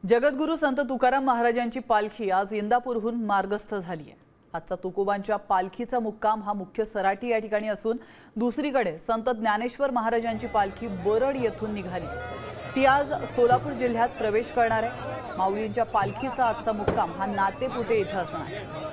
जगद्गुरू संत तुकाराम महाराजांची पालखी आज इंदापूरहून मार्गस्थ झाली आहे। आजचा तुकोबांच्या पालखीचा मुक्काम हा मुख्य सराटी या ठिकाणी असून दुसरीकडे संत ज्ञानेश्वर महाराजांची पालखी बरड येथून निघाली। ती आज सोलापूर जिल्ह्यात प्रवेश करणार आहे। माऊलींच्या पालखीचा आजचा मुक्काम हा नातेपुते इथं असणार आहे।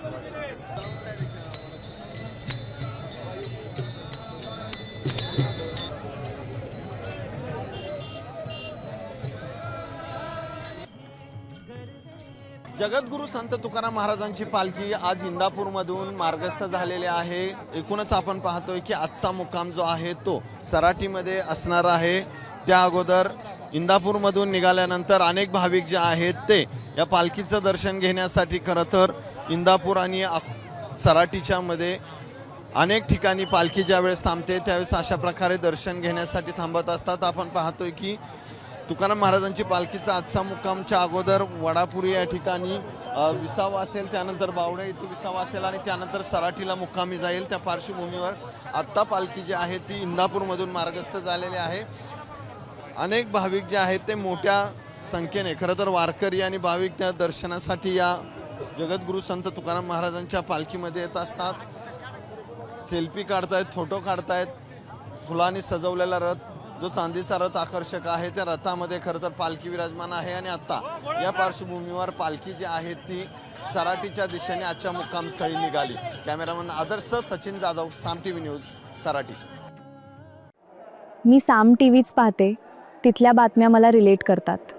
जगद्गुरू संत तुकाराम महाराजांची पालखी आज इंदापूरमधून मार्गस्थ झालेली आहे। एकूणच आपण पाहतोय की आजचा मुक्काम जो आहे तो सराटीमध्ये असणार आहे। त्या अगोदर इंदापूरमधून निघाल्यानंतर अनेक भाविक जे आहेत ते या पालखीचं दर्शन घेण्यासाठी खरं तर इंदापूर आणि सराटीच्या मध्ये अनेक ठिकाणी पालखी ज्यावेळेस थांबते त्यावेळेस अशा प्रकारे दर्शन घेण्यासाठी थांबत असतात। आपण पाहतोय की तुकाराम महाराजांची पालखीचा आजचा मुक्कामच्या अगोदर वडापुरी या ठिकाणी विसावा असेल, त्यानंतर बावडा इथे विसावा असेल आणि त्यानंतर सराटीला मुक्कामी जाईल। त्या पार्श्वभूमीवर आत्ता पालखी जी आहे ती इंदापूरमधून मार्गस्थ झालेली आहे। अनेक भाविक जे आहेत ते मोठ्या संख्येने खरं तर वारकरी आणि भाविक त्या दर्शनासाठी या जगद्गुरू संत तुकाराम महाराजांच्या पालखीमध्ये येत असतात। सेल्फी काढतायत, फोटो काढतायत। फुलांनी सजवलेला रथ जो चांदीचा रथ आकर्षक आहे त्या रथामध्ये खरं तर पालखी विराजमान आहे आणि आता या पार्श्वभूमीवर पालखी जी आहे ती सराटीच्या दिशेने आजच्या मुक्कामस्थळी निघाली। कॅमेरामन आदर्श सचिन जाधव, साम टीव्ही न्यूज, सराटी। मी साम टीव्हीच पाहते, तिथल्या बातम्या मला रिलेट करतात।